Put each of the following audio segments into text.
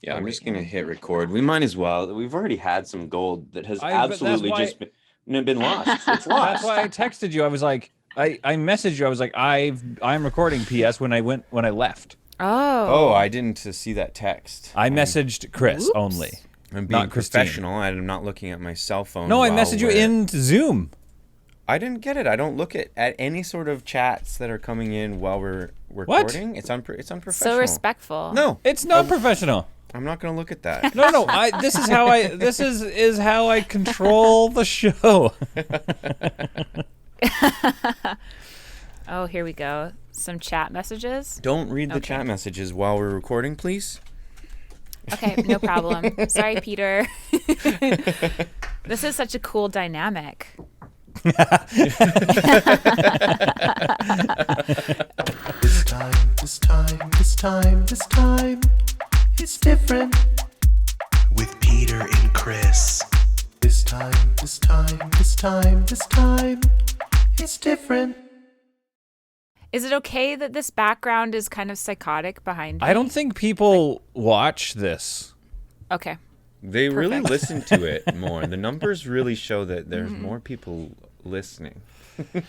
Yeah, I'm just gonna hit record. We might as well. We've already had some gold that has absolutely just been lost. It's lost. That's why I texted you. I was like, I messaged you. I was like, I'm recording. P.S. when I left. Oh, I didn't see that text. I messaged Chris only. I'm being not Christine. professional. I'm not looking at my cell phone. No, I messaged you in Zoom. I didn't get it. I don't look at any sort of chats that are coming in while we're recording. What? It's unprofessional. So respectful. No, it's not professional. I'm not going to look at that. No. This is how I control the show. Oh, here we go. Some chat messages. Don't read the chat messages while we're recording, please. Okay, no problem. Sorry, Peter. This is such a cool dynamic. This time, it's different. With Peter and Chris. This time, it's different. Is it okay that this background is kind of psychotic behind me? I don't think people watch this. Okay. They really listen to it more. The numbers really show that there's more people listening.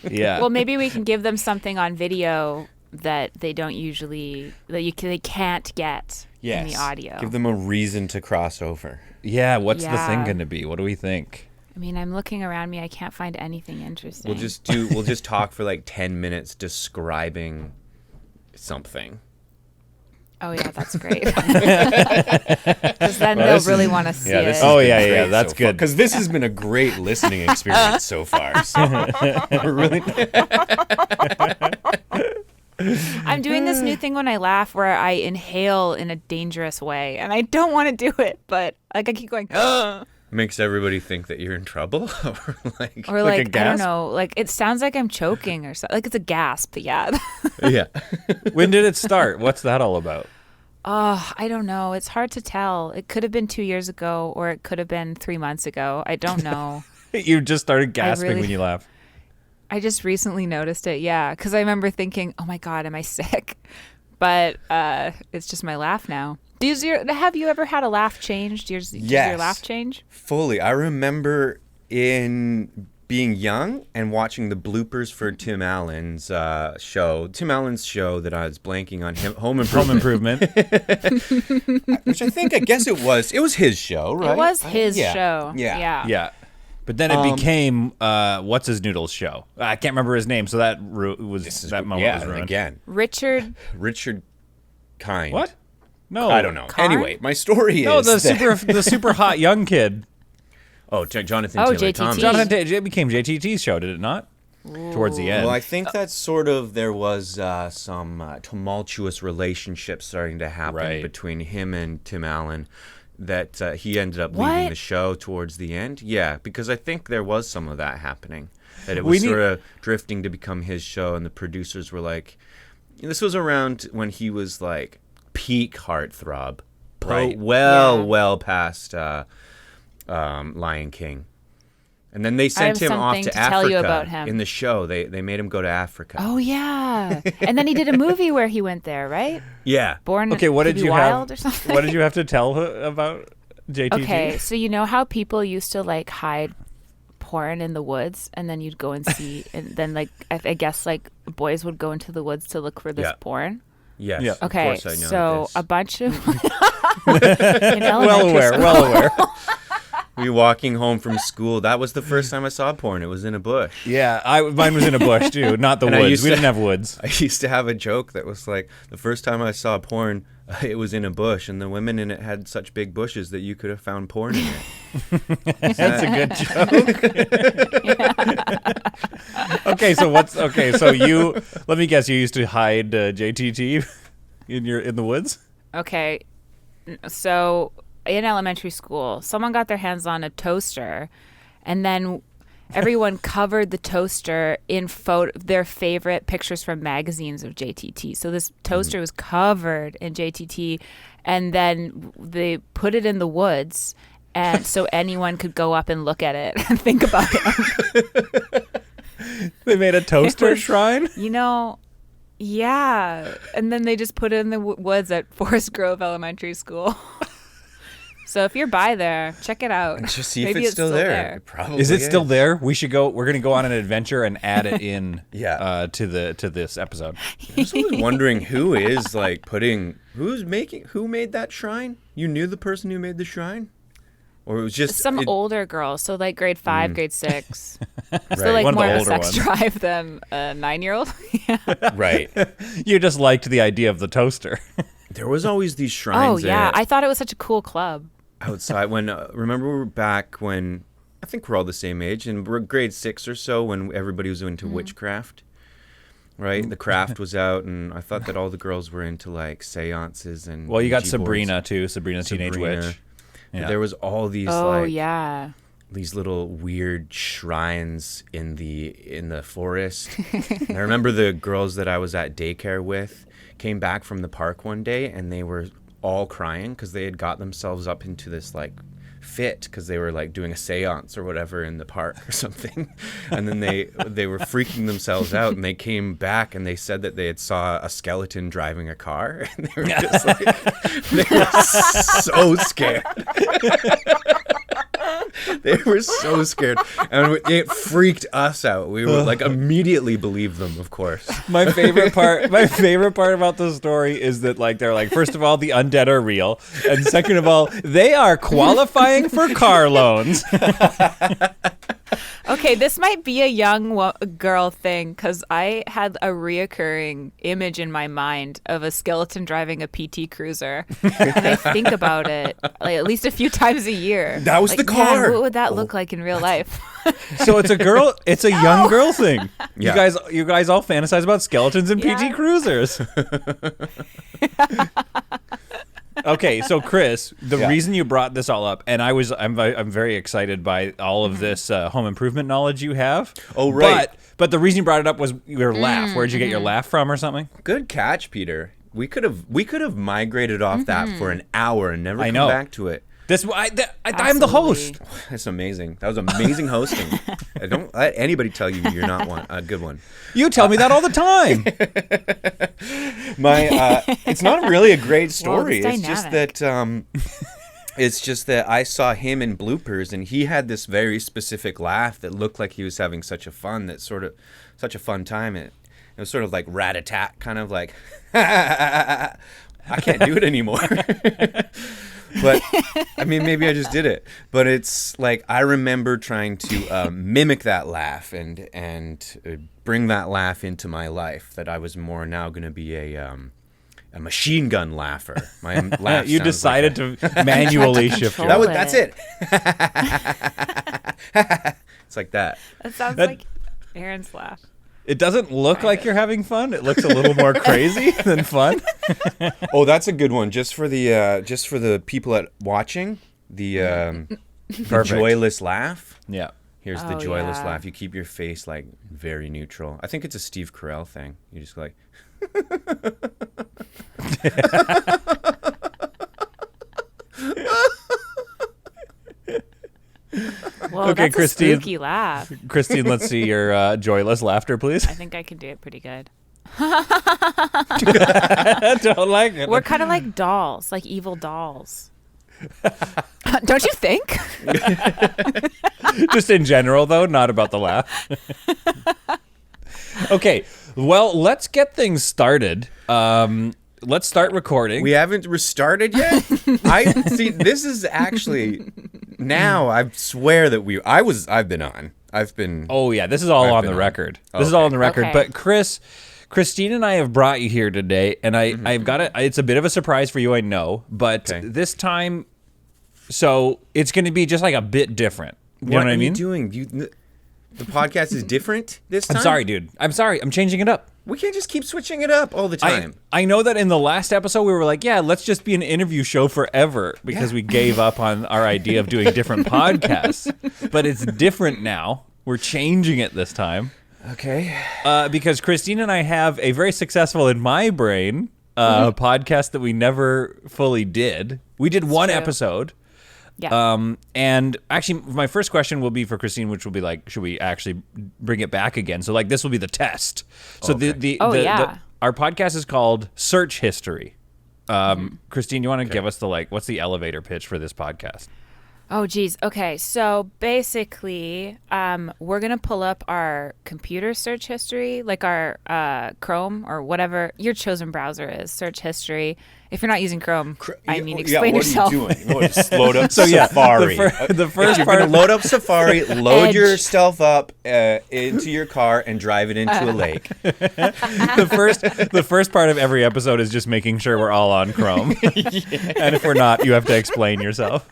Yeah. Well, maybe we can give them something on video that they don't usually, they can't get in the audio. Give them a reason to cross over. Yeah, what's the thing going to be? What do we think? I mean, I'm looking around me. I can't find anything interesting. We'll just talk for like 10 minutes describing something. Oh, yeah, that's great. Because then they'll really want to see it. Yeah, that's good. Because this has been a great listening experience so far. So really... I'm doing this new thing when I laugh where I inhale in a dangerous way. And I don't want to do it, but like I keep going, ugh. Makes everybody think that you're in trouble? or like a gasp? I don't know, like it sounds like I'm choking or something. Like it's a gasp, but yeah. Yeah. When did it start? What's that all about? Oh, I don't know. It's hard to tell. It could have been 2 years ago or it could have been 3 months ago. I don't know. You just started gasping when you laugh. I just recently noticed it, yeah. Because I remember thinking, oh my God, am I sick? But it's just my laugh now. Have you ever had a laugh change? Does your laugh change? Fully. I remember in being young and watching the bloopers for Tim Allen's show. Tim Allen's show that I was blanking on, Home Improvement. Which I guess it was his show, right? It was his show. Yeah. But then it became what's his noodles show. I can't remember his name, so that moment was ruined. Again. Richard Kind. What? No, I don't know. Karn? Anyway, my story no, is the super hot young kid. Oh, Jonathan Oh, Taylor JTT. Thomas. It became JTT's show, did it not? Towards the end. Well, I think that sort of there was some tumultuous relationship starting to happen between him and Tim Allen. That he ended up leaving the show towards the end. Yeah, because I think there was some of that happening. That it was sort of drifting to become his show, and the producers were like, this was around when he was like peak heartthrob. Right. Well past Lion King. And then they sent him off to Africa tell you about him. In the show. They made him go to Africa. Oh, yeah. And then he did a movie where he went there, right? Yeah. Born okay, what to did be you Wild have? Or something? What did you have to tell her about JTT? Okay, so you know how people used to like hide porn in the woods, and then you'd go and see, and then like I guess like boys would go into the woods to look for this porn. Yes. Yeah. Okay, of course I know so this. a bunch of in elementary Well aware. We walking home from school. That was the first time I saw porn. It was in a bush. Yeah, mine was in a bush too, not the And woods. We didn't have woods. I used to have a joke that was like, the first time I saw porn, it was in a bush, and the women in it had such big bushes that you could have found porn in it. That's a good joke. Okay, so you let me guess, you used to hide JTT in the woods? Okay, so in elementary school, someone got their hands on a toaster, and then everyone covered the toaster in their favorite pictures from magazines of JTT. So this toaster was covered in JTT, and then they put it in the woods, and so anyone could go up and look at it and think about it. They made a toaster shrine? You know, yeah. And then they just put it in the woods at Forest Grove Elementary School. So if you're by there, check it out. Just see if Maybe it's still there. It probably Is it still there? We should go. We're gonna go on an adventure and add it in. Yeah. To this episode. I was always wondering who is like who made that shrine? You knew the person who made the shrine? Or it was just Some older girls, so like grade 5, grade 6. Right. So like One of more the of a older sex ones. drive than a 9-year-old. Right. You just liked the idea of the toaster. There was always these shrines Oh yeah, there I thought it was such a cool club. outside when remember we were back when I think we're all the same age and we're grade 6 or so when everybody was into witchcraft. Right? The craft was out and I thought that all the girls were into like seances and Well, you got Ouija boards. Sabrina too. Sabrina Teenage Witch. But Yeah. there was all these Oh like yeah. these little weird shrines in the forest. And I remember the girls that I was at daycare with came back from the park one day and they were all crying because they had got themselves up into this like fit because they were like doing a seance or whatever in the park or something. And then they were freaking themselves out and they came back and they said that they had saw a skeleton driving a car and they were just like they were so scared. They were so scared, and it freaked us out. We were like immediately believed them, of course. My favorite part about the story is that like they're like, first of all, the undead are real, and second of all, they are qualifying for car loans. Okay, this might be a young girl thing because I had a reoccurring image in my mind of a skeleton driving a PT Cruiser, and I think about it like at least a few times a year. That was Like, the car. Man, what would that look like in real life? So it's a young girl thing. Yeah. You guys all fantasize about skeletons and Yeah. PT Cruisers. Okay, so Chris, the reason you brought this all up, and I'm very excited by all of this home improvement knowledge you have. Oh, right. But the reason you brought it up was your laugh. Where'd you get your laugh from, or something? Good catch, Peter. We could have migrated off that for an hour and never I come know. back to it. I'm the host. That's amazing. That was amazing hosting. Don't let anybody tell you you're not a good one. You tell me that all the time. It's not really a great story. Well, it's It's just that I saw him in bloopers, and he had this very specific laugh that looked like he was having such a fun time. It was sort of like rat-a-tat, kind of like, I can't do it anymore. But I mean, maybe I just did it. But it's like I remember trying to mimic that laugh and bring that laugh into my life. That I was more now going to be a machine gun laugher. My laugh. You sounds decided like to manually shift your. control that's it. It's like that. That sounds like Aaron's laugh. It doesn't look like you're having fun. It looks a little more crazy than fun. Oh, that's a good one. Just for the people watching the joyless laugh. Yeah. Here's the Oh, joyless yeah. laugh. You keep your face like very neutral. I think it's a Steve Carell thing. You just go like. Well, Okay, that's Christine. a spooky laugh. Christine, let's see your joyless laughter, please. I think I can do it pretty good. I don't like it. We're kind of like dolls, like evil dolls. Don't you think? Just in general, though, not about the laugh. Okay, well, let's get things started. Let's start recording. We haven't restarted yet. I see. This is actually now. I swear that I've been on. I've been. Oh yeah, this is all I've on been the on. record. Okay. This is all on the record. Okay. But Christine and I have brought you here today, and I've got it. It's a bit of a surprise for you, I know, but Okay. this time, so it's going to be just like a bit different. You know what I mean? What are you doing? The podcast is different this time. I'm sorry, dude. I'm sorry. I'm changing it up. We can't just keep switching it up all the time. I know that in the last episode we were like, yeah, let's just be an interview show forever because we gave up on our idea of doing different podcasts. But it's different now. We're changing it this time. Okay. Because Christine and I have a very successful, in my brain, podcast that we never fully did. We did one true. episode. Yeah. And actually, my first question will be for Christine, which will be like, should we actually bring it back again? So like, this will be the test. So Okay. the yeah. our podcast is called Search History. Christine, you want to give us what's the elevator pitch for this podcast? Oh, geez. Okay, so basically, we're going to pull up our computer search history, like our Chrome or whatever your chosen browser is, search history. If you're not using Chrome, explain yourself. What are you doing? Just load up Safari. The first part, load up Safari, load yourself up into your car, and drive it into a lake. The first part of every episode is just making sure we're all on Chrome. And if we're not, you have to explain yourself.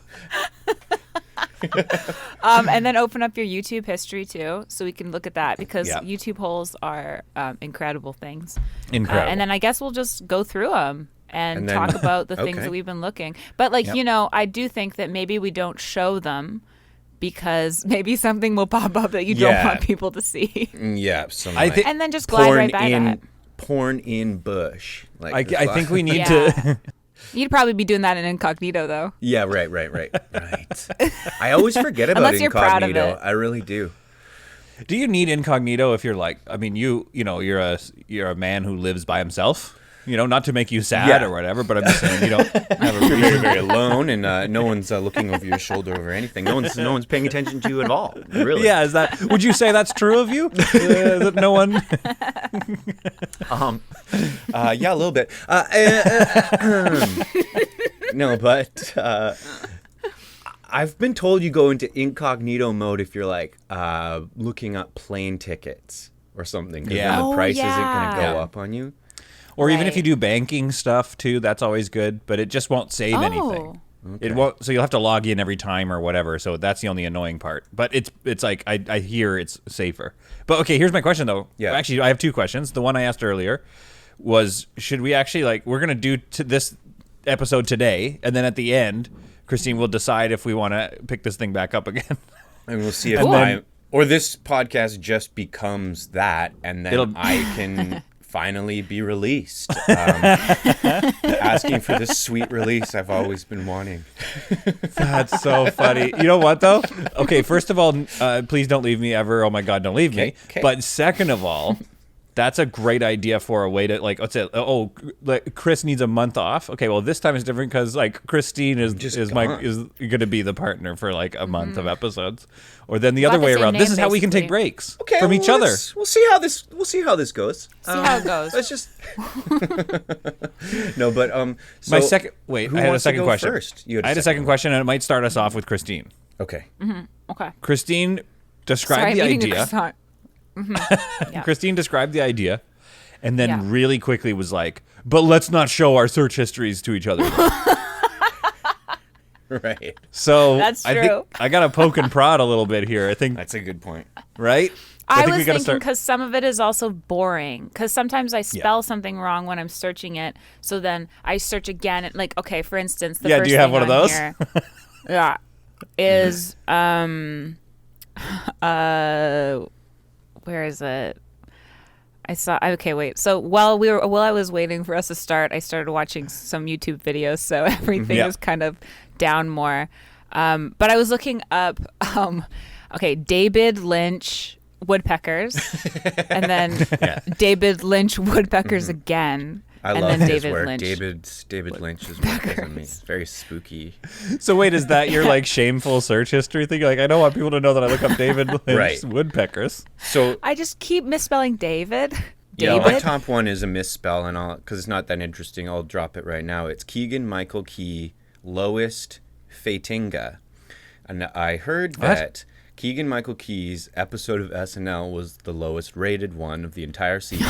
And then open up your YouTube history too, so we can look at that, because YouTube holes are incredible things. Incredible. And then I guess we'll just go through them and talk about the things that we've been looking. But I do think that maybe we don't show them because maybe something will pop up that you don't want people to see. Yeah, and then just glide right by that. Porn in bush. I think we need to. You'd probably be doing that in incognito, though. Yeah, right. I always forget about Unless you're proud of incognito. it. I really do. Do you need incognito if you're you're a man who lives by himself? Not to make you sad or whatever, but I'm just saying you don't have a You're very, very alone, and no one's looking over your shoulder over anything. No one's paying attention to you at all. Really? Yeah. Would you say that's true of you? That no one. Yeah, a little bit. No, but I've been told you go into incognito mode if you're looking up plane tickets or something. Because then the price isn't going to go up on you. Or even if you do banking stuff too, that's always good, but it just won't save anything. Okay. It won't. So you'll have to log in every time or whatever. So that's the only annoying part. But it's like I hear it's safer. But okay, here's my question though. Yeah. Actually, I have two questions. The one I asked earlier was, should we actually we're gonna do this episode today, and then at the end, Christine will decide if we want to pick this thing back up again. And we'll see if or this podcast just becomes that, and then I can. Finally be released. Asking for this sweet release I've always been wanting. That's so funny. You know what, though? Okay, first of all, please don't leave me ever. Oh, my God, don't leave me. Okay. But second of all, that's a great idea for a way to, let's say, Chris needs a month off. Okay, well, this time is different because, Christine is going to be the partner for, a month of episodes. Or then the other way around. This is how we can take breaks from each other. We'll see how this goes. See how it goes. Let's just No, but so my second I had a second question. First? I had a second question, and it might start us off with Christine. Okay. Mm-hmm. Okay. Christine described the idea. Yeah. Christine described the idea, and then really quickly was like, "But let's not show our search histories to each other." Right. So that's true. I think I got to poke and prod a little bit here. I think that's a good point. Right? I was thinking because some of it is also boring. Because sometimes I spell something wrong when I'm searching it. So then I search again. And okay, for instance, the first do you have thing one of those? Here, is where is it? I saw. Okay, wait. So while I was waiting for us to start, I started watching some YouTube videos. So everything is kind of down more. But I was looking up. David Lynch woodpeckers, and then David Lynch woodpeckers again. I love his work. David Lynch's work is very spooky. So wait, is that your shameful search history thing? I don't want people to know that I look up David Lynch's woodpeckers. So I just keep misspelling David. Yeah, my top one is a misspell, and because it's not that interesting, I'll drop it right now. It's Keegan Michael Key, lowest Fatinga, and I heard that Keegan Michael Key's episode of SNL was the lowest rated one of the entire season,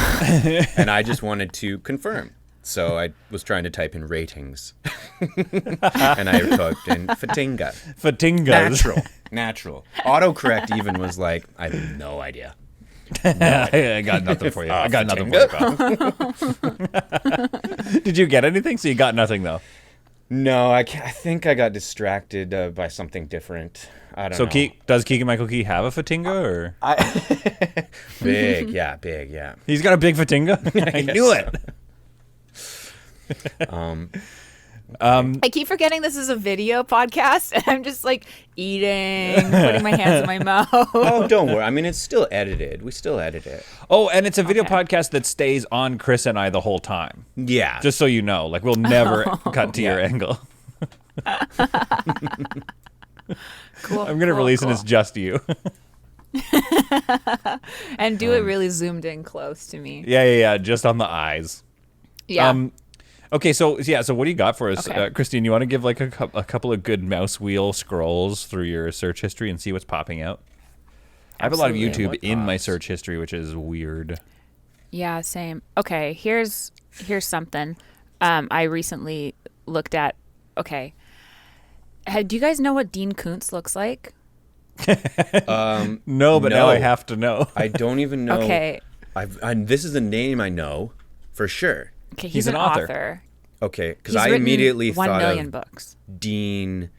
and I just wanted to confirm. So I was trying to type in ratings, and I typed in Fatinga. Fatingas. Natural. Autocorrect even was like, I have no idea. I got nothing for you. I got nothing for you. Did you get anything? So you got nothing, though. No, I think I got distracted by something different. I don't know. So does Keegan-Michael Key have a Fatinga? Or? Big, yeah. He's got a big Fatinga? I knew it. I keep forgetting this is a video podcast, and I'm just like eating, putting my hands in my mouth. Oh, don't worry. I mean, it's still edited. We still edit it. Oh, and it's a video podcast that stays on Chris and I the whole time. Yeah. Just so you know, like we'll never cut to your angle. Cool. I'm gonna release it as just you. And do it really zoomed in close to me. Yeah. Just on the eyes. Yeah. Okay, so what do you got for us, Okay. Christine? You want to give like a couple of good mouse wheel scrolls through your search history and see what's popping out? I have a lot of Absolutely. YouTube in my search history, which is weird. Yeah, same. Okay, here's something I recently looked at. Okay. Do you guys know what Dean Koontz looks like? No, but now I have to know. I don't even know. Okay. This is a name I know for sure. Okay, He's he's an an author. author. Okay, because He's I written immediately 1 thought million of books. Dean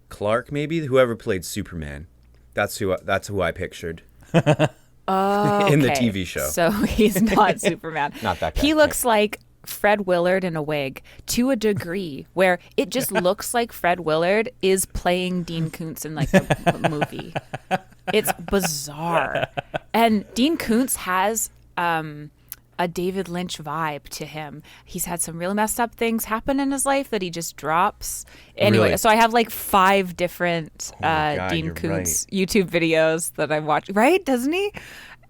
Clark, maybe whoever played Superman. That's who I pictured. Oh, in the okay. TV show. So he's not Superman. Not that guy. He looks like Fred Willard in a wig to a degree where it just looks like Fred Willard is playing Dean Koontz in like a movie. It's bizarre. And Dean Koontz has a David Lynch vibe to him. He's had some really messed up things happen in his life that he just drops. Anyway, Really? so I have like 5 different my God, Dean you're Koontz YouTube videos that I've watched. Right? Doesn't he?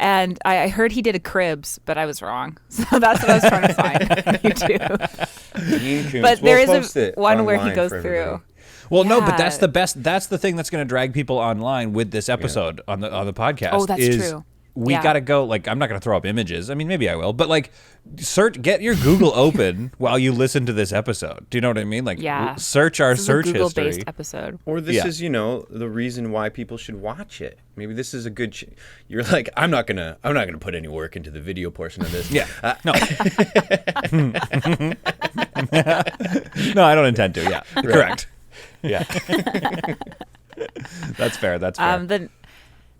And I heard he did a Cribs, but I was wrong. So that's what I was trying to find on YouTube. Dean Koontz. But We'll there post is it one where he online goes for through. everybody. Well, no, but Yeah. that's the best. That's the thing that's going to drag people online with this episode on the podcast. Oh, that's is true. We Yeah. got to go. Like, I'm not going to throw up images. I mean, maybe I will, but like, get your Google open while you listen to this episode. Do you know what I mean? Like, Yeah. search our This is a search Google-based history. episode. Or this Yeah. is, the reason why people should watch it. Maybe this is a good. You're like, I'm not gonna put any work into the video portion of this. Yeah. No. No, I don't intend to. Yeah. Correct. Yeah. That's fair. That's fair.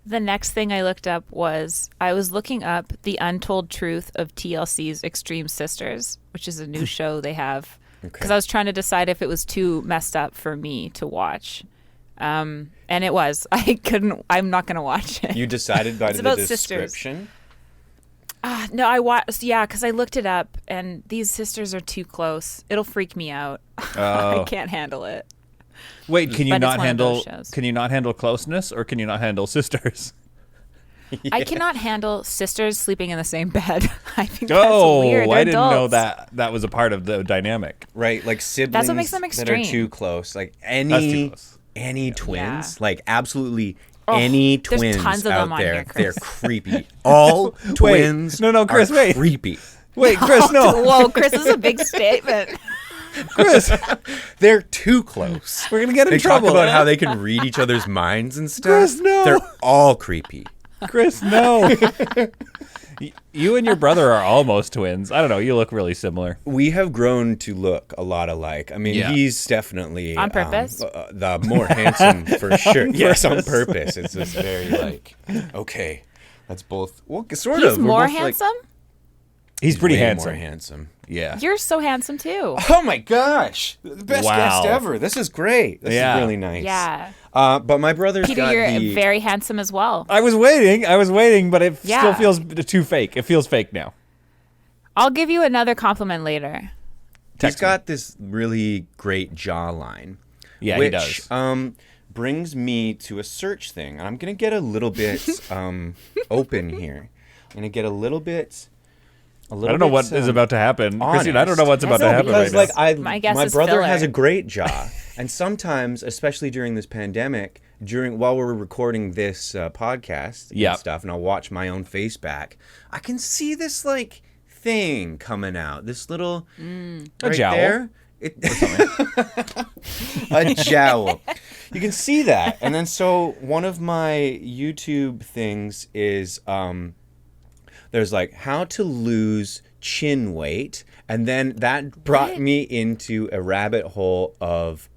The next thing I looked up was I was looking up the untold truth of TLC's Extreme Sisters, which is a new show they have. Because I was trying to decide if it was too messed up for me to watch. And it was. I'm not going to watch it. You decided by It's the about sisters. description. No, I watched. Yeah, because I looked it up, and these sisters are too close. It'll freak me out. I can't handle it. Wait, can you But it's not one of those handle? shows. Can you not handle closeness, or can you not handle sisters? I cannot handle sisters sleeping in the same bed. I think Oh, that's weird. They're I didn't know adults. that was a part of the dynamic. Right, like siblings what makes them that extreme. are too close. Like That's too close. any twins, Yeah. like absolutely Oh, any there's twins tons of out them on there, here, they're Chris. creepy. All twins No, Chris, are wait. creepy. Wait, Chris, no, Whoa, Chris, this is a big statement. Chris, They're too close. we're gonna get in They trouble. talk about how they can read each other's minds and stuff. Chris, no. They're all creepy. Chris, no. You and your brother are almost twins. I don't know. You look really similar. We have grown to look a lot alike. I mean, Yeah. he's definitely On purpose? the more handsome for sure. Yes, on purpose. It's just very like, okay, that's both. Well, sort He's of. We're more both, like, handsome? He's pretty way handsome. More handsome. Yeah. You're so handsome, too. Oh my gosh, the best Wow. guest ever. This is great. This Yeah. is really nice. Yeah. But my brother's Peter, got you're the. very handsome as well. I was waiting, but it Yeah. still feels too fake. It feels fake now. I'll give you another compliment later. He's Text me. got this really great jawline. Yeah, he which, does. Brings me to a search thing. And I'm going to get a little bit open here. I'm going to get a little bit. I don't know what is about to happen. honest. Christine, I don't know what's about to No, happen Because right now. My guess my is brother filler. has a great jaw, and sometimes, especially during this pandemic, while we're recording this podcast Yep. and stuff, and I'll watch my own face back, I can see this like thing coming out, this little A right jowl. there. A jowl. You can see that, and then so one of my YouTube things is there's like how to lose chin weight, and then that brought me into a rabbit hole of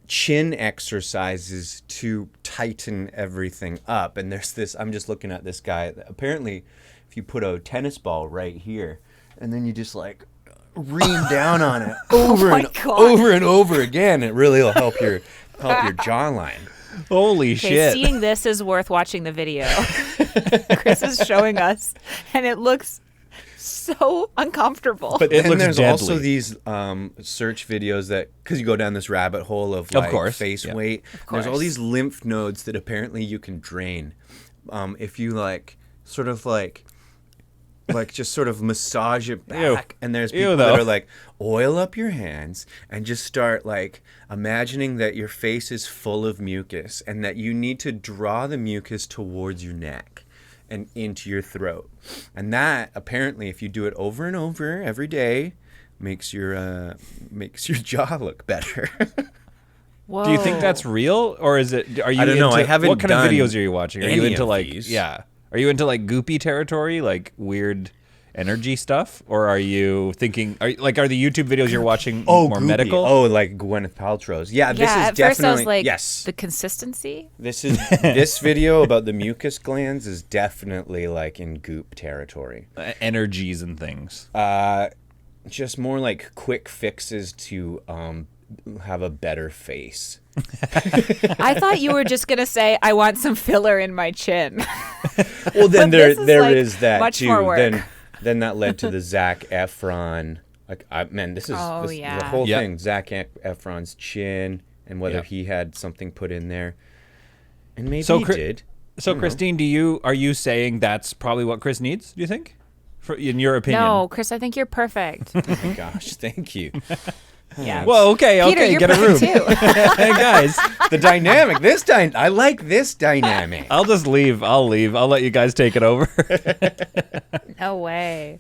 chin exercises to tighten everything up. And there's this, I'm just looking at this guy, apparently if you put a tennis ball right here and then you just like ream down on it over and over again. It really will help your jawline. Holy shit. Seeing this is worth watching the video. Chris is showing us, and it looks so uncomfortable. But It then looks there's deadly. also these search videos that, because you go down this rabbit hole of like face weight. There's all these lymph nodes that apparently you can drain if you just sort of massage it back. And there's people that are like, oil up your hands and just start like imagining that your face is full of mucus and that you need to draw the mucus towards your neck and into your throat. And that apparently, if you do it over and over every day, makes your jaw look better. Whoa. Do you think that's real, or is it? Are you? I don't know. I haven't What kind of done videos are you watching? Are you any into of like these. Are you into like goopy territory, like weird energy stuff, or are you thinking? Are the YouTube videos you're watching more goopy. medical? Oh, like Gwyneth Paltrow's. Yeah, this is at definitely first I was like, yes. the consistency. This video about the mucus glands is definitely like in goop territory. Energies and things. Just more like quick fixes to have a better face. I thought you were just gonna say, I want some filler in my chin. Well, then But this is, there like, is that much too. more work. Then that led to the Zac Efron. Like, this is the whole Yep. thing. Zac Efron's chin and whether he had something put in there, and maybe he did. So, Christine, are you saying that's probably what Chris needs? Do you think, in your opinion? No, Chris, I think you're perfect. Oh my gosh, thank you. Yeah. Well, okay, Peter, you're get a room. perfect too. Hey guys, The dynamic. I like this dynamic. I'll just leave. I'll leave. I'll let you guys take it over. No way.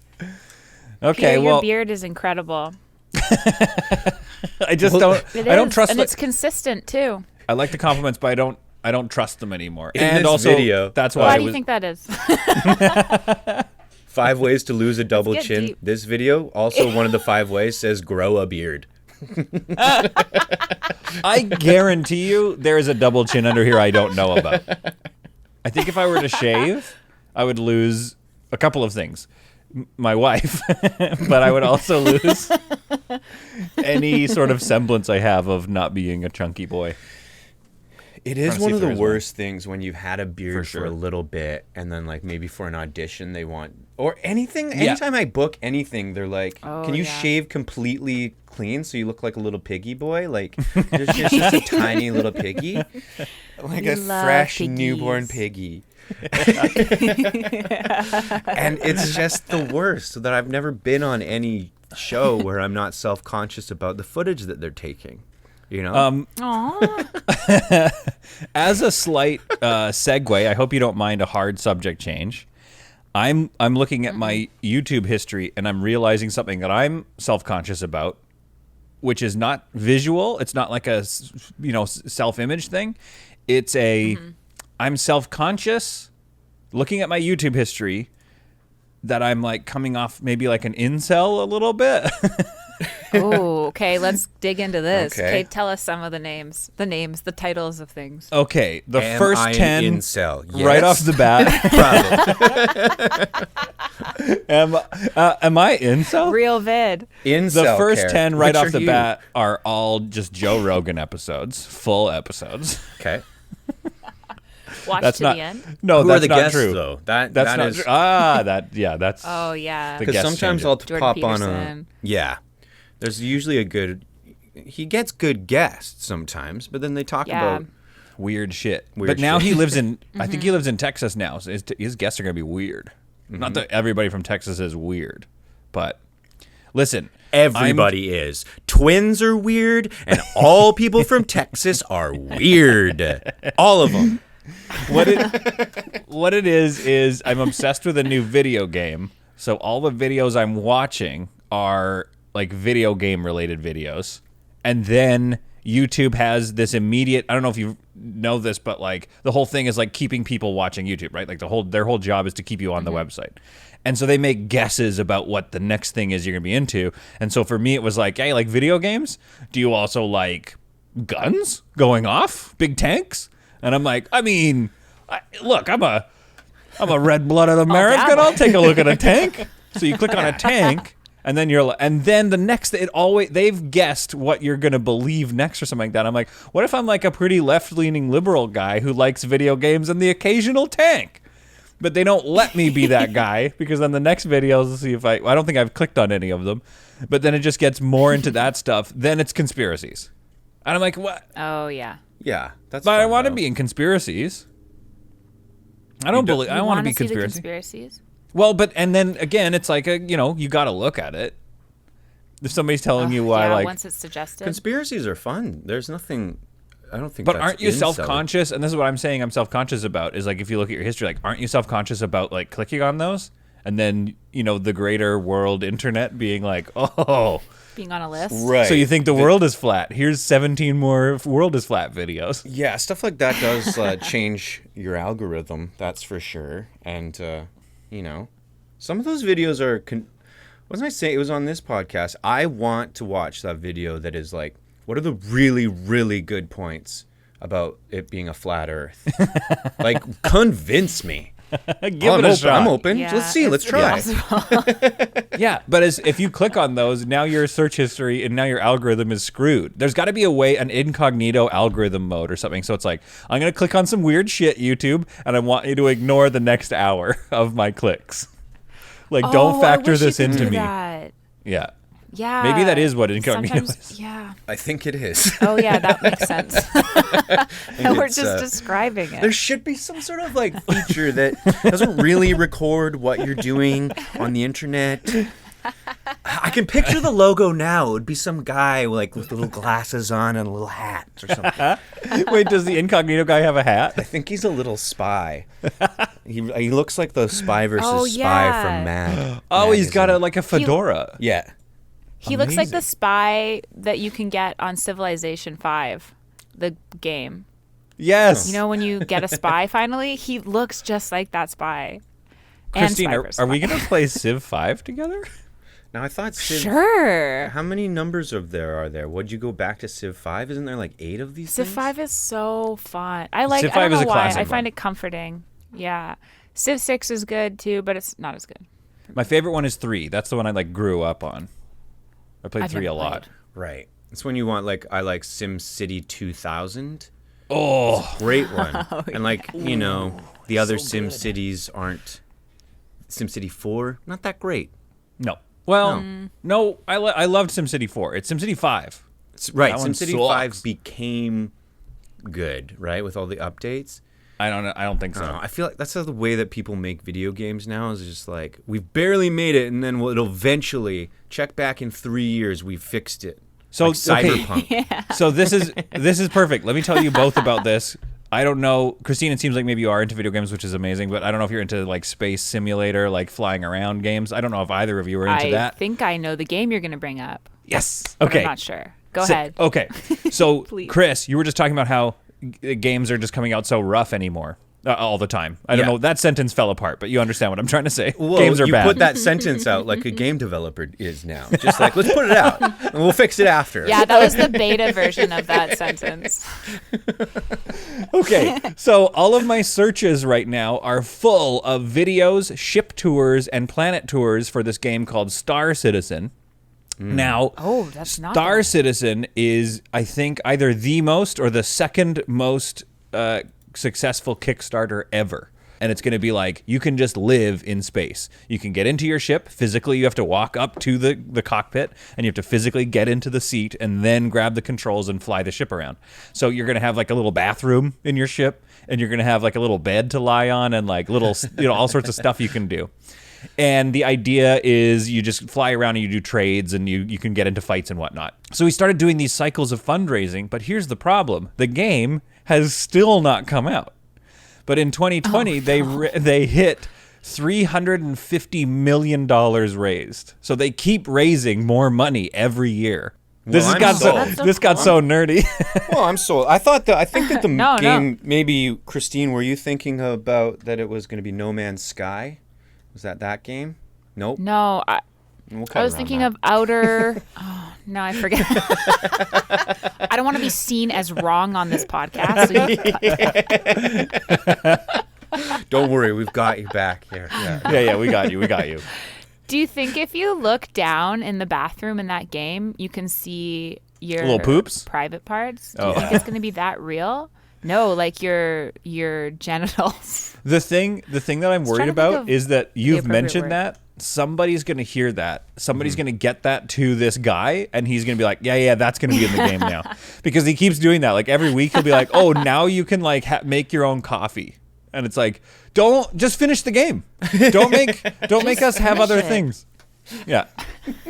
Okay, Peter, well, your beard is incredible. I just don't. It I don't is, trust. and it's consistent too. I like the compliments, but I don't trust them anymore. In and this also, video- that's why Why I do you was. think that is? 5 ways to lose a double get chin. deep. This video, also one of the 5 ways, says grow a beard. I guarantee you, there is a double chin under here I don't know about. I think if I were to shave, I would lose a couple of things. My wife, but I would also lose any sort of semblance I have of not being a chunky boy. It is Trying to one see of if the there is one. worst things when you've had a beard for a little bit and then like maybe for an audition they want or anything. Anytime I book anything, they're like, "Can you shave completely clean so you look like a little piggy boy? Like you're just a tiny little piggy, like We a love fresh piggies. newborn piggy." And it's just the worst. So that I've never been on any show where I'm not self-conscious about the footage that they're taking. You know? Aw. As a slight segue, I hope you don't mind a hard subject change. I'm looking at my YouTube history and I'm realizing something that I'm self-conscious about, which is not visual. It's not like a self-image thing. It's I'm self-conscious looking at my YouTube history that I'm like coming off maybe like an incel a little bit. Oh, okay. Let's dig into this. Okay. Okay, tell us some of the names, the titles of things. Okay, the Am first I an 10 incel? right Yes. off the bat. Am I incel? Real vid. Incel The first care. 10 right Which off are the you? bat are all just Joe Rogan episodes, full episodes. Okay. Watch That's to not the end. No, Who that's are the not guests true. though? That's that not is true. That's Oh yeah. The because guests sometimes change it. I'll Jordan pop on Peterson. There's usually a good. He gets good guests sometimes, but then they talk Yeah. about weird shit. Weird But now shit. he lives in I think he lives in Texas now. So his guests are going to be weird. Not that everybody from Texas is weird, but listen, everybody is. Twins are weird, and all people from Texas are weird. All of them. what it is I'm obsessed with a new video game. So all the videos I'm watching are like video game related videos. And then YouTube has this immediate, I don't know if you know this, but like the whole thing is like keeping people watching YouTube, right? Like their whole job is to keep you on the website. And so they make guesses about what the next thing is you're going to be into. And so for me, it was like, hey, like video games? Do you also like guns going off? Big tanks? And I'm like, I mean, look, I'm a red-blooded American. I'll take a look at a tank. So you click on a tank, And then the next, they've guessed what you're going to believe next or something like that. I'm like, what if I'm like a pretty left-leaning liberal guy who likes video games and the occasional tank? But they don't let me be that guy because then the next videos, see if I don't think I've clicked on any of them, but then it just gets more into that stuff. Then it's conspiracies. And I'm like, what? Oh, yeah. Yeah. That's But fun, I want to though. be in conspiracies. I want to be conspiracies. Well, and then again, it's like, you got to look at it. If somebody's telling you why, once it's suggested. Conspiracies are fun. There's nothing, I don't think but that's aren't you inside. self-conscious? And this is what I'm saying I'm self-conscious about, is like, if you look at your history, like, aren't you self-conscious about like clicking on those? And then, the greater world internet being like, oh. Being on a list. Right. So you think the world is flat. Here's 17 more world is flat videos. Yeah, stuff like that does change your algorithm, that's for sure. And, some of those videos are... wasn't I saying it was on this podcast? I want to watch that video that is like, what are the really, really good points about it being a flat Earth? Like, convince me. Give it a shot. I'm open. Yeah, Let's see. Let's try. Yeah, but if you click on those, now your search history and now your algorithm is screwed. There's got to be a way, an incognito algorithm mode or something. So it's like, I'm going to click on some weird shit, YouTube, and I want you to ignore the next hour of my clicks. Like, don't factor this into me. That. Yeah. Yeah. Maybe that is what incognito is. Yeah. I think it is. Oh, yeah, that makes sense. And we're just describing it. There should be some sort of like feature that doesn't really record what you're doing on the internet. I can picture the logo now. It would be some guy like with little glasses on and a little hat or something. Wait, does the incognito guy have a hat? I think he's a little spy. He looks like the Spy versus Spy from Mad. Oh, he's got magazine. a fedora. Yeah. He looks like Amazing. the spy that you can get on Civilization 5, the game. Yes. You know, when you get a spy finally, he looks just like that spy. Christine, and are we going to play Civ 5 together? Now I thought Civ. Sure. How many numbers are there? Would you go back to Civ 5? Isn't there like 8 of these Civ things? 5 is so fun. I Civ 5 don't know is a why. classic I find one. it comforting. Yeah. Civ 6 is good too, but it's not as good. My favorite one is 3. That's the one I like grew up on. I played I've 3 a never lot. played. Right. It's when you want I like SimCity 2000. Oh, Great one. And the other SimCities aren't. SimCity 4, not that great. no. Well, no, I loved SimCity 4. It's SimCity 5. Right. That one SimCity sucks. 5 became good, right, with all the updates. I don't know. I don't think so. I feel like that's the way that people make video games now, is just like, we've barely made it, and then it'll eventually check back in 3 years, we've fixed it. So Like Cyberpunk. So this is perfect. Let me tell you both about this. I don't know, Christine, it seems like maybe you are into video games, which is amazing, but I don't know if you're into like space simulator, like flying around games. I don't know if either of you are into that. I think I know the game you're going to bring up. Yes. But Okay. I'm not sure. Go ahead. Okay. So, Please. Chris, you were just talking about how games are just coming out so rough anymore. All the time. I don't Yeah. know. That sentence fell apart, but you understand what I'm trying to say. Well, Games are you bad. put that sentence out like a game developer is now. Just like, let's put it out, and we'll fix it after. Yeah, that was the beta version of that sentence. Okay, so all of my searches right now are full of videos, ship tours, and planet tours for this game called Star Citizen. Now, Oh, that's not Star bad. Citizen is, I think, either the most or the second most successful Kickstarter ever. And it's going to be like, you can just live in space. You can get into your ship. Physically, you have to walk up to the cockpit, and you have to physically get into the seat and then grab the controls and fly the ship around. So you're going to have like a little bathroom in your ship, and you're going to have like a little bed to lie on and like little, all sorts of stuff you can do. And the idea is you just fly around and you do trades, and you can get into fights and whatnot. So we started doing these cycles of fundraising, but here's the problem. The game has still not come out. But in 2020, they hit $350 million raised. So they keep raising more money every year. This I'm got sold. so nerdy. Well, I'm sold. I think that the No, game, maybe, Christine, were you thinking about that it was going to be No Man's Sky? Was that game? Nope. No, We'll cut I was around thinking that. of Outer. Oh, no, I forget. I don't want to be seen as wrong on this podcast. So Don't worry, we've got you back here. Yeah. yeah, we got you. Do you think if you look down in the bathroom in that game, you can see your little poops? Private parts? Do you think it's going to be that real? No, like your genitals. The thing that I'm worried about is that you've mentioned word. that somebody's going to hear that. Somebody's going to get that to this guy, and he's going to be like, yeah, that's going to be in the game now. Because he keeps doing that. Like every week he'll be like, oh, now you can like make your own coffee. And it's like, just finish the game. Don't make us have other things. Yeah.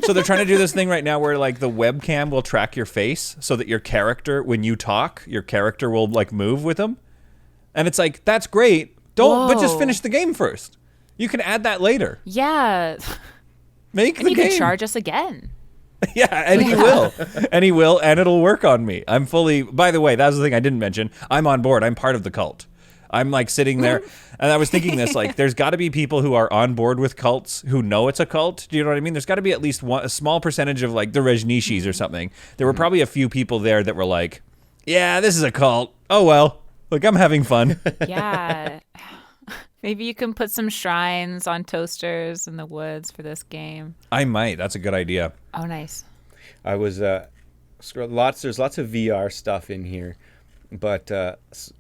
So they're trying to do this thing right now where like the webcam will track your face so that your character, when you talk, your character will like move with them. And it's like, that's great. But just finish the game first. You can add that later. Yeah. Make and the you game. can charge us again. Yeah, and he will. And he will, and it'll work on me. I'm fully, by the way, that was the thing I didn't mention. I'm on board. I'm part of the cult. I'm like sitting there, and I was thinking this, like, there's got to be people who are on board with cults who know it's a cult. Do you know what I mean? There's got to be at least a small percentage of like the Rajneeshis or something. There were probably a few people there that were like, yeah, this is a cult. Oh, well, look, I'm having fun. Yeah. Maybe you can put some shrines on toasters in the woods for this game. I might. That's a good idea. Oh, nice. I was there's lots of VR stuff in here. But the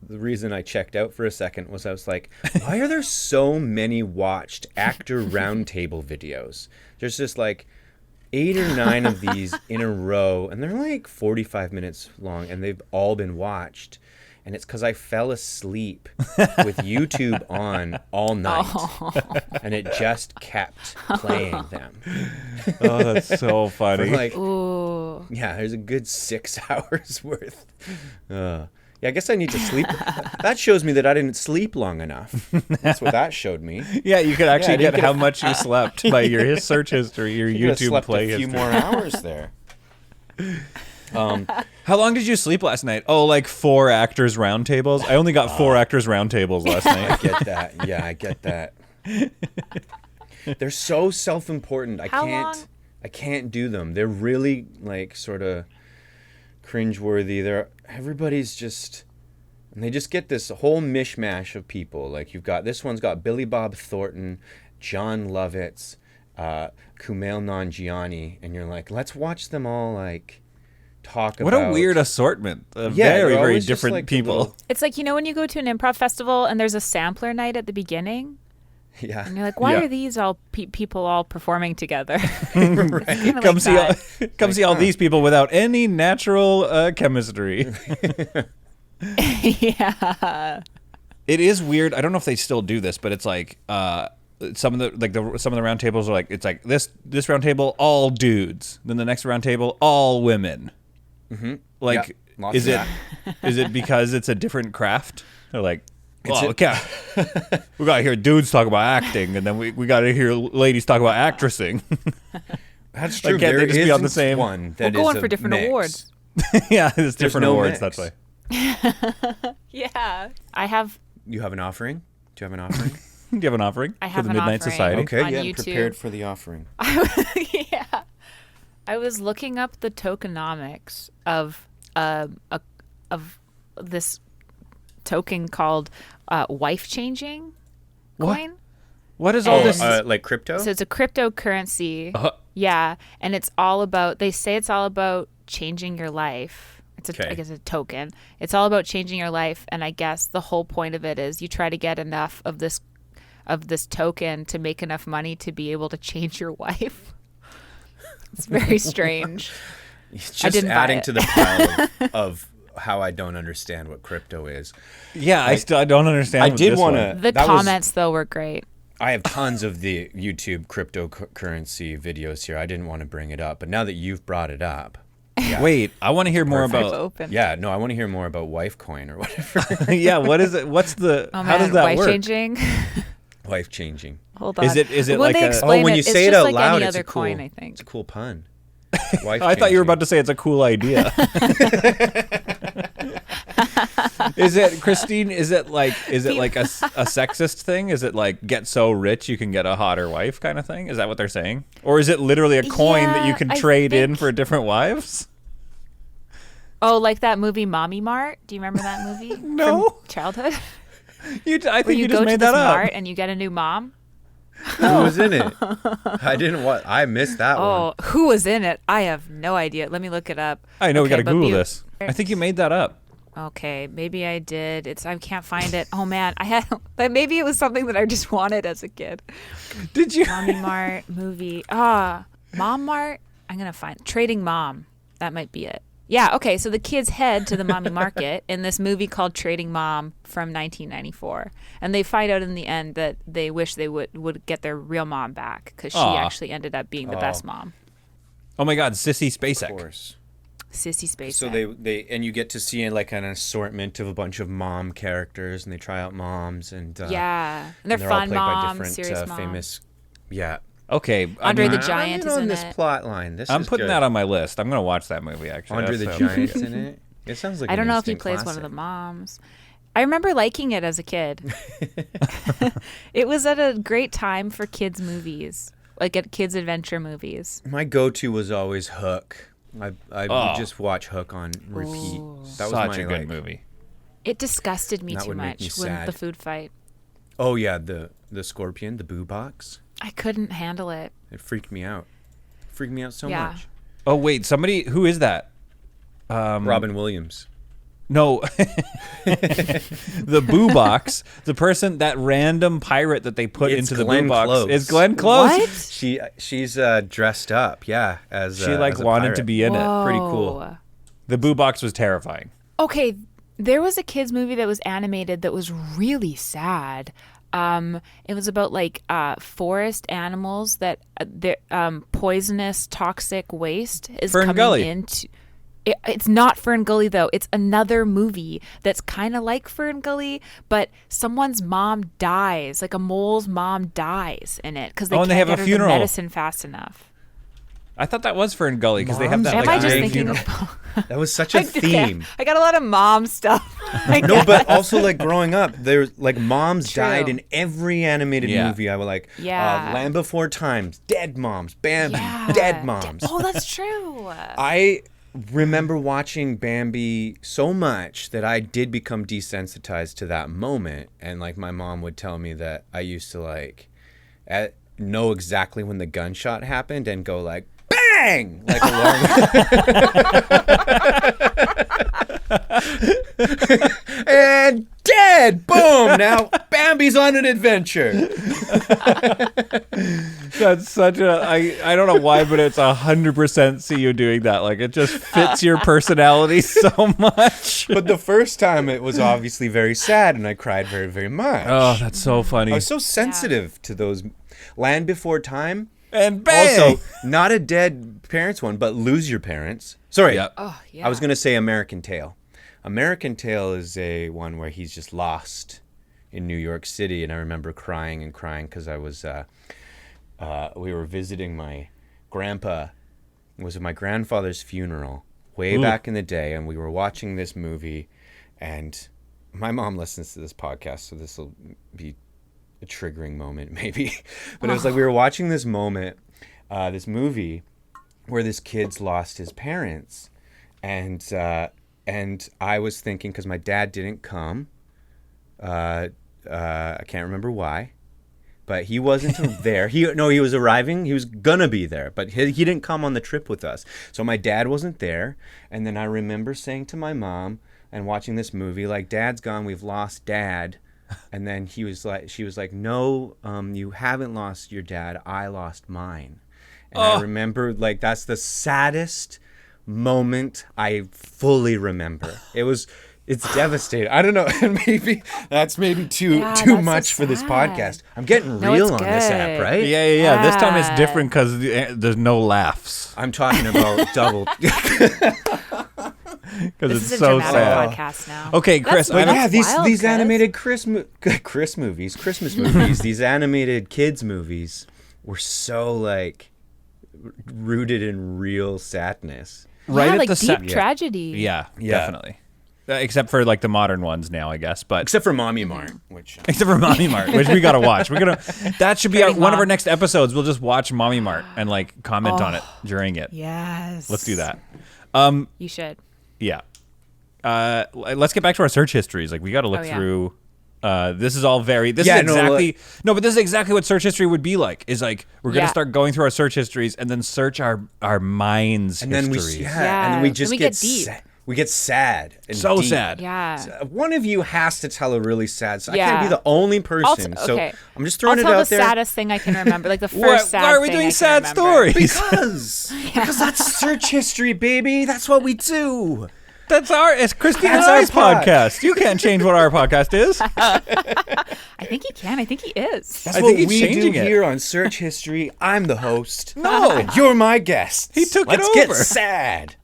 reason I checked out for a second was I was like, why are there so many watched actor roundtable videos? There's just like 8 or 9 of these in a row, and they're like 45 minutes long, and they've all been watched. And it's because I fell asleep with YouTube on all night, and it just kept playing them. Oh, that's so funny. For like, ooh. Yeah, there's a good 6 hours worth. Yeah, I guess I need to sleep. That shows me that I didn't sleep long enough. That's what that showed me. Yeah, you could actually get how much you slept by your search history, your YouTube play history. A few more hours there. How long did you sleep last night? Oh, like 4 actors roundtables. I only got 4 actors roundtables last night. I get that. Yeah, I get that. They're so self-important. I can't do them. They're really like sort of cringeworthy. Everybody's just, and they just get this whole mishmash of people. Like you've got, this one's got Billy Bob Thornton, John Lovitz, Kumail Nanjiani, and you're like, let's watch them all like talk what about. What a weird assortment of very different like people. It's like, when you go to an improv festival and there's a sampler night at the beginning. Yeah. And you're like, why are these all people all performing together? Right. Come see all these people without any natural chemistry. Yeah. It is weird. I don't know if they still do this, but it's like some of the round tables are like, it's like this round table all dudes, then the next round table all women. Mm-hmm. Like, is it because it's a different craft? They're like, well, okay. We got to hear dudes talk about acting, and then we got to hear ladies talk about actressing. That's true. Like, can't they just be on the same one? We're going for different awards. Yeah, there's different awards. That's why. Yeah. You have an offering? Do you have an offering? Do you have an offering for the Midnight Society? Okay, on yeah, YouTube. Prepared for the offering. Yeah. I was looking up the tokenomics of this token called wife changing coin. What is all this? Like crypto? So it's a cryptocurrency. Yeah, and it's all about. They say it's all about changing your life. I guess a token. It's all about changing your life, and I guess the whole point of it is you try to get enough of this token to make enough money to be able to change your wife. It's very strange. It's just adding to the pile of how I don't understand what crypto is. Yeah, I don't understand. I did want to. The comments though were great. I have tons of the YouTube cryptocurrency videos here. I didn't want to bring it up, but now that you've brought it up. Yeah. Wait, I want to hear more about. Yeah, no, I want to hear more about wife coin or whatever. Yeah, what is it? What's the? How does that wife work? Changing. Life changing. Hold on. Is it like a? Oh, when you say it out loud, it's a cool coin. I think it's a cool pun. I thought you were about to say it's a cool idea. Is it, Christine? Is it like a sexist thing? Is it like get so rich you can get a hotter wife kind of thing? Is that what they're saying? Or is it literally a coin that you can trade in for different wives? Oh, like that movie Mommy Mart? Do you remember that movie? No. From childhood? I think you just made that up. Where you go to this mart and you get a new mom? Who was in it? I missed that one. Oh, who was in it? I have no idea. Let me look it up. I know we got to but Google this. I think you made that up. Okay, maybe I did. I can't find it. Oh man, but maybe it was something that I just wanted as a kid. Did you? Mommy Mart movie. Mom Mart. I'm gonna find Trading Mom. That might be it. Yeah. Okay. So the kids head to the Mommy Market in this movie called Trading Mom from 1994, and they find out in the end that they wish they would get their real mom back because she actually ended up being the best mom. Oh my God, Sissy Spacek. Of course. Sissy Spacek. So they and you get to see like an assortment of a bunch of mom characters, and they try out moms, and and they're all fun played by moms, different serious moms. famous. Yeah. Okay, Andre the Giant I'm is on in this it. plot line. I'm putting that on my list. I'm gonna watch that movie actually. Andre the That sounds Giant's good. in it. It sounds like I don't know if he instant plays one classic. of the moms. I remember liking it as a kid. It was at a great time for kids' movies, like at kids' adventure movies. My go-to was always Hook. I would just watch Hook on repeat. That was Such my, a good movie. It disgusted me That too would make me much when sad. the food fight. Oh yeah, the scorpion, the boo box. I couldn't handle it. It freaked me out. Freaked me out so Yeah. much. Oh wait, who is that? Robin Williams. No, the boo box. The person, that random pirate that they put It's into the Glenn boo box Close. is Glenn Close. What? She's dressed up, yeah, as She as a wanted pirate. to be in it. Pretty cool. Whoa. The boo box was terrifying. Okay, there was a kids movie that was animated that was really sad. It was about like forest animals that their poisonous, toxic waste is Fern coming Gully. into. It's not Fern Gully though. It's another movie that's kind of like Fern Gully, but someone's mom dies. Like a mole's mom dies in it because they Oh, can't and they have get a her funeral. the medicine fast enough. I thought that was Fern Gully because they have that. Moms Am like, I just dying thinking funeral. of? That was such a theme. I got a lot of mom stuff. No, but also like growing up, there's like moms True. died in every animated Yeah. movie. I was like, Yeah. Land Before Times, dead moms, Bambi, Yeah. dead moms. Oh, that's true. I remember watching Bambi so much that I did become desensitized to that moment, and like my mom would tell me that I used to like know exactly when the gunshot happened and go like bang like along and dead, boom, now Bambi's on an adventure. That's such a. I don't know why, but it's 100% see you doing that. Like it just fits your personality so much. But the first time it was obviously very sad and I cried very, very much. Oh, that's so funny. I was so sensitive to those. Land Before Time. And bang! Also, not a dead parents one, but Lose Your Parents. Sorry. Yep. Oh, yeah. I was going to say American Tail. American Tail is a one where he's just lost in New York City, and I remember crying and crying because I was we were visiting my grandpa. It was at my grandfather's funeral way back in the day, and we were watching this movie, and my mom listens to this podcast, so this will be a triggering moment maybe. But it was like we were watching this this movie where this kid's lost his parents, and I was thinking, because my dad didn't come, I can't remember why, but he wasn't there. He was arriving. He was gonna be there, but he didn't come on the trip with us. So my dad wasn't there. And then I remember saying to my mom and watching this movie, like, Dad's gone. We've lost Dad. And then she was like, no, you haven't lost your dad. I lost mine. And I remember, like, that's the saddest moment I fully remember. It's devastating. I don't know. Maybe that's too that's much so for this sad. podcast. I'm getting No, real it's on this app, good. right? Yeah. This time it's different because there's no laughs I'm talking about double. because This it's is a so dramatic sad. podcast now. Okay, Chris. That's- I don't- Yeah, That's wild, these Chris. animated Christmas movies, these animated kids movies were so like rooted in real sadness. right yeah, at like the deep tragedy. Yeah, Yeah. definitely. Except for like the modern ones now, I guess. But Except for Mommy Mart, which except for Mommy Mart, which we gotta watch. That should be Trading one of Mom. our next episodes. We'll just watch Mommy Mart and like comment on it during it. Yes. Let's do that. You should. Yeah. Let's get back to our search histories. Like we got to look Oh, yeah. through This is all very. This is exactly but this is exactly what search history would be like. Is like we're gonna start going through our search histories and then search our minds' and histories. And then we just get deep. We get sad. And so deep. sad. Yeah. So one of you has to tell a really sad story. I can't be the only person. So I'm just throwing I'll it tell out there. the saddest thing I can remember, like the first sad thing. Why are we doing sad stories? Because that's search history, baby. That's what we do. It's Christine and I's podcast. You can't change what our podcast is. I think he can. I think he is. That's what we do here on Search History. I'm the host. No. And you're my guest. He took it over. Let's get sad.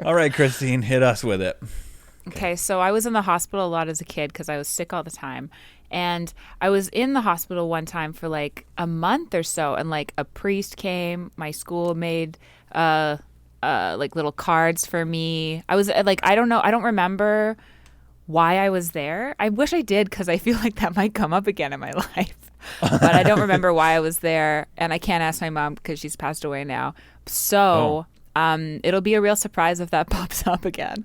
All right, Christine, hit us with it. Okay, so I was in the hospital a lot as a kid because I was sick all the time. And I was in the hospital one time for like a month or so. And like a priest came. My school made like little cards for me. I was like, I don't know. I don't remember why I was there. I wish I did because I feel like that might come up again in my life. But I don't remember why I was there. And I can't ask my mom because she's passed away now. So it'll be a real surprise if that pops up again.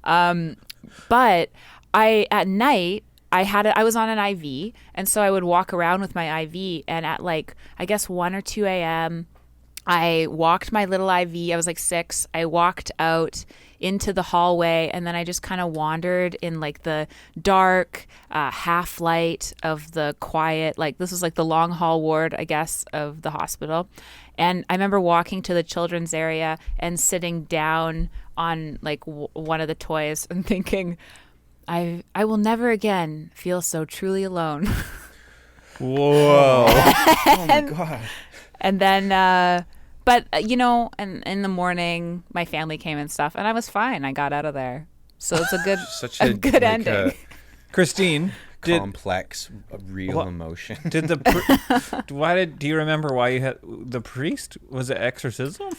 But at night, I was on an IV. And so I would walk around with my IV. And at like, I guess 1 or 2 a.m., I walked my little IV. I was like 6. I walked out into the hallway, and then I just kind of wandered in like the dark half light of the quiet, like this was like the long hall ward, I guess, of the hospital. And I remember walking to the children's area and sitting down on like one of the toys and thinking, I will never again feel so truly alone. Whoa. Oh my God. And then, but, and in the morning, my family came and stuff, and I was fine. I got out of there. So it's a good, a good ending. Christine. Complex, real emotion. Do you remember why you had the priest? Was it exorcism?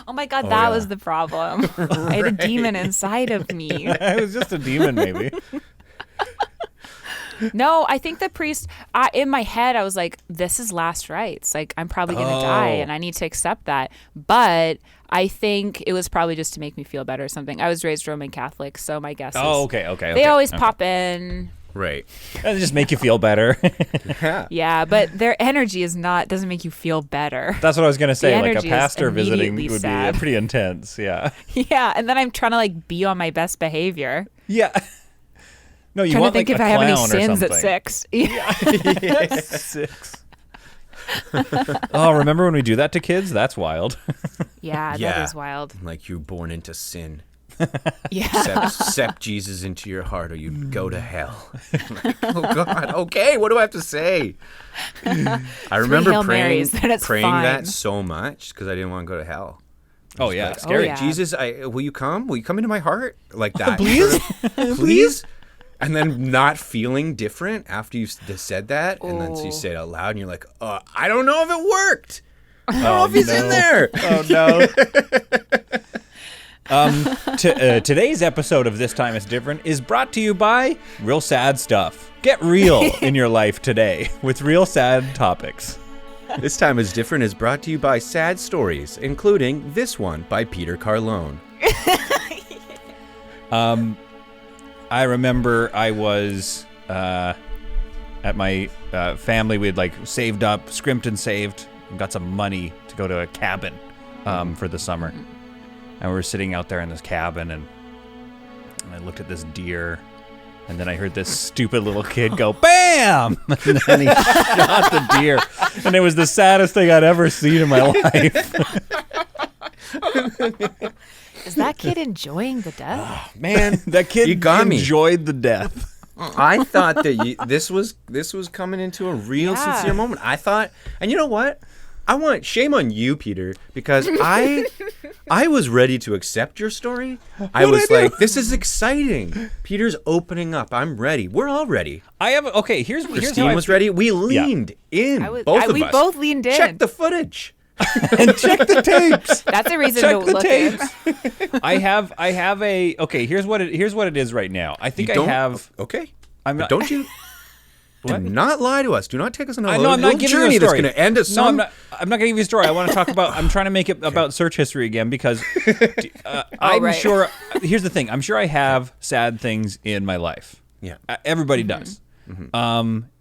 Oh my God, that was the problem. I had a demon inside of me. It was just a demon, maybe. No, I think the priest, in my head, I was like, this is last rites. Like, I'm probably going to die, and I need to accept that. But I think it was probably just to make me feel better or something. I was raised Roman Catholic, so my guess is. Okay. They always pop in. Right. And just make you feel better. Yeah, but their energy doesn't make you feel better. That's what I was going to say. Like a energy pastor is visiting immediately would sad. be pretty intense. Yeah. Yeah, and then I'm trying to like be on my best behavior. Yeah. No, you Trying want to think like if a I have any clown or sins at something. 6. Yeah. 6. Oh, remember when we do that to kids? That's wild. Yeah, that is wild. Like you're born into sin. Yeah. Accept Jesus into your heart or you'd go to hell. Like, oh God, okay, what do I have to say? I remember praying that so much because I didn't want to go to hell. Oh yeah, like, scary. yeah. Jesus, will you come? Will you come into my heart? Like that. Please? Please? And then not feeling different after you said that. And then so you say it out loud and you're like, I don't know if it worked. I don't know if he's in there. Oh no. Today's episode of This Time Is Different is brought to you by Real Sad Stuff. Get real in your life today with real sad topics. This Time Is Different is brought to you by Sad Stories, including this one by Peter Carlone. I remember I was at my family. We had like saved up, scrimped and saved, and got some money to go to a cabin for the summer. And we were sitting out there in this cabin, and I looked at this deer, and then I heard this stupid little kid go, BAM! And then he shot the deer. And it was the saddest thing I'd ever seen in my life. Is that kid enjoying the death? Man, that kid you got enjoyed the death. I thought that this was coming into a real sincere moment. I thought, and you know what? Shame on you, Peter, because I was ready to accept your story. I was like, this is exciting. Peter's opening up. I'm ready. We're all ready. Here's Christine was ready. We leaned in. Both of us. We both leaned in. Check the footage. And check the tapes. That's a reason Check to the look tapes. I have a here's what it is right now. I think I have. Okay. I'm not. Don't you? What? Do not lie to us. Do not take us on a No, I'm not giving you a journey that's story. going to end us. No, I'm not going to give you a story. I want to talk about. I'm trying to make it about search history again because I'm sure. Here's the thing. I'm sure I have sad things in my life. Yeah, everybody does.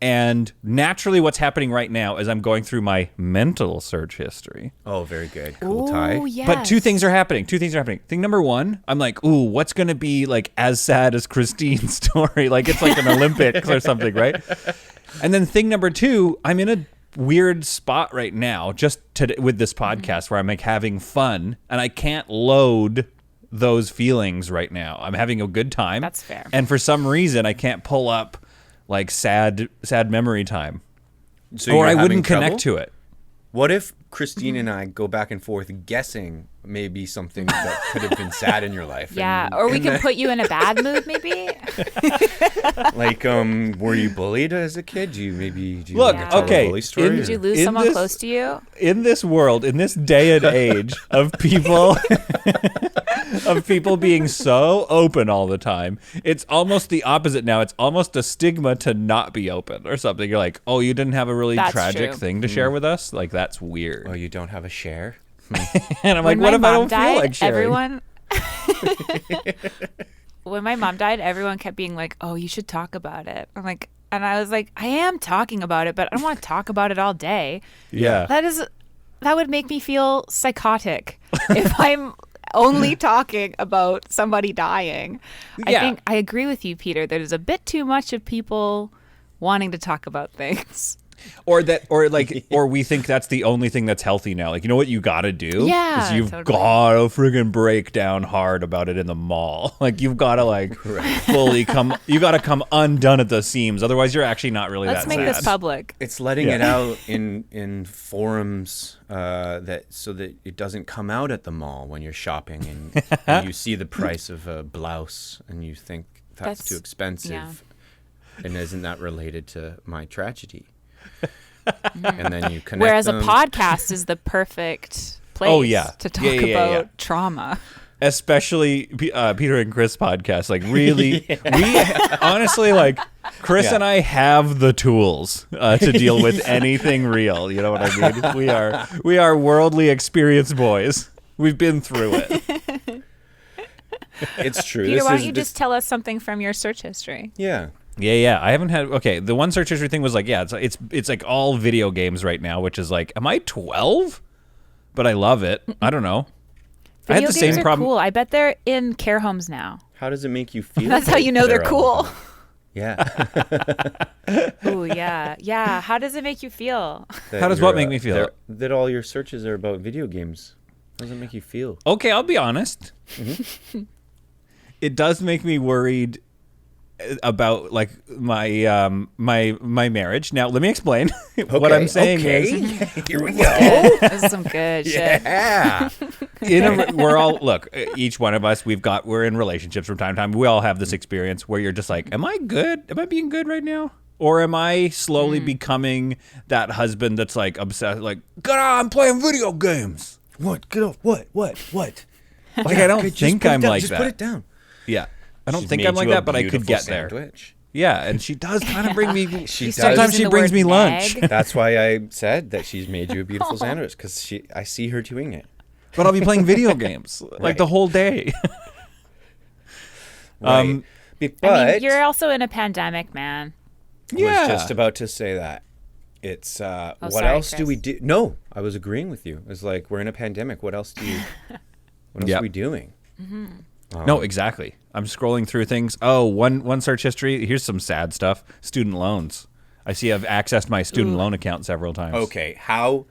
And naturally, what's happening right now is I'm going through my mental search history. Oh, very good. Cool tie. Yes. But two things are happening. Thing number one, I'm like, ooh, what's going to be like as sad as Christine's story? Like it's like an Olympics or something, right? And then thing number two, I'm in a weird spot right now with this podcast where I'm like having fun and I can't load those feelings right now. I'm having a good time. That's fair. And for some reason, I can't pull up like sad memory time. So or you're I wouldn't having connect trouble? to it. What if Christine and I go back and forth guessing maybe something that could have been sad in your life? Yeah, or we can put you in a bad mood, maybe. Like, were you bullied as a kid? Do you Look, tell okay, a bully story? Did you lose someone close to you? In this world, in this day and age of people of people being so open all the time, it's almost the opposite now. It's almost a stigma to not be open or something. You're like, oh, you didn't have a really That's tragic true. thing to share with us? Like, that's weird. Oh, you don't have a share? And I'm like, When what my if I mom don't feel like sharing? When my mom died, everyone kept being like, "Oh, you should talk about it." I'm like, and I was like, I am talking about it, but I don't want to talk about it all day. Yeah. That would make me feel psychotic if I'm only talking about somebody dying. Yeah. I think I agree with you, Peter. There's a bit too much of people wanting to talk about things. Or we think that's the only thing that's healthy now. Like, you know what you gotta do? Yeah, is you've totally. gotta friggin' break down hard about it in the mall. Like, you've gotta fully come undone at the seams. Otherwise, you're actually not really Let's that make sad. this public. It's letting it out in forums so that it doesn't come out at the mall when you're shopping and you see the price of a blouse and you think that's too expensive. Yeah. And isn't that related to my tragedy? And then you connect Whereas them. a podcast is the perfect place to talk about trauma. Especially Peter and Chris podcast. Like, really, we honestly, like, Chris and I have the tools to deal with anything real. You know what I mean? We are worldly experienced boys. We've been through it. It's true. Peter, why don't you just tell us something from your search history? Yeah. Yeah. I haven't had. Okay, the one search history thing was like, it's like all video games right now, which is like, am I 12? But I love it. I don't know. Video I had the games same are problem. cool. I bet they're in care homes now. How does it make you feel? That's how you know they're cool. Yeah. Ooh, yeah. Yeah. How does it make you feel? How does what make me feel? That all your searches are about video games. How does it make you feel? Okay, I'll be honest. It does make me worried about like my my marriage. Now, let me explain. What I'm saying is, here we go. This is some good shit. Yeah. we're all look. Each one of us, we're in relationships from time to time. We all have this experience where you're just like, am I good? Am I being good right now? Or am I slowly becoming that husband that's like obsessed? Like, God, I'm playing video games. What? Get off. What? Like, I don't think I'm like that. Just put it down. Yeah. I don't She's think made I'm like you a that, but I could get beautiful there. sandwich. Yeah, and she does kind of bring me. She does. Sometimes she Using the brings word me lunch, nag. That's why I said that she's made you a beautiful sandwich, because I see her doing it. but I'll be playing video games like the whole day. Right. But I mean, you're also in a pandemic, man. Yeah. was just about to say that. It's what sorry, else do Chris. we do? No, I was agreeing with you. It's like, we're in a pandemic. What else are we doing? No, exactly. I'm scrolling through things. Oh, one search history. Here's some sad stuff. Student loans. I see I've accessed my student loan account several times. Okay, how?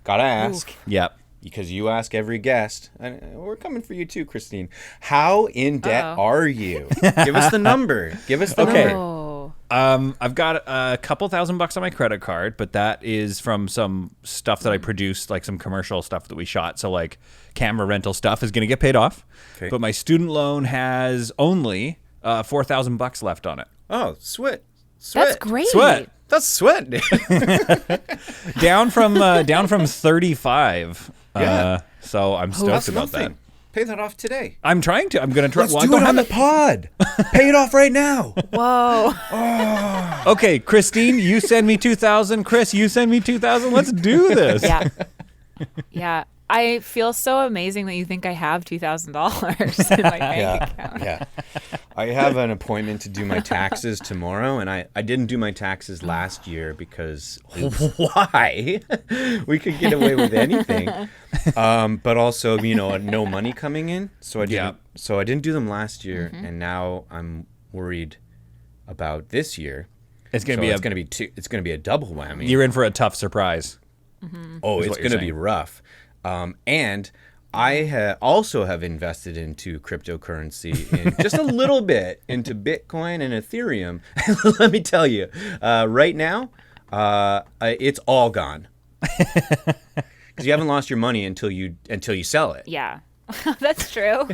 Gotta ask. Yep. Because you ask every guest, and we're coming for you too, Christine. How in debt are you? Give us the number. Give us the Okay. number. Oh. I've got a couple $1,000 on my credit card, but that is from some stuff that I produced, like some commercial stuff that we shot. So like camera rental stuff is going to get paid off. Okay. But my student loan has only $4,000 left on it. Oh, sweat. That's great. Sweat. That's sweat. Down from 35. Yeah. So I'm stoked That's about that. nothing. Pay that off today. I'm trying to. I'm going to try. Let's do it on the pod. Pay it off right now. Whoa. Okay, Christine, you send me 2,000. Chris, you send me 2,000. Let's do this. Yeah. Yeah. I feel so amazing that you think I have $2,000 in my bank account. Yeah. I have an appointment to do my taxes tomorrow, and I didn't do my taxes last year because why? We could get away with anything. But also, no money coming in, so I didn't. So I didn't do them last year, and now I'm worried about this year. It's going to be a double whammy. You're in for a tough surprise. Oh, it's going to be rough. And I also have invested into cryptocurrency in just a little bit into Bitcoin and Ethereum. Let me tell you, right now, it's all gone because you haven't lost your money until you sell it. Yeah, that's true.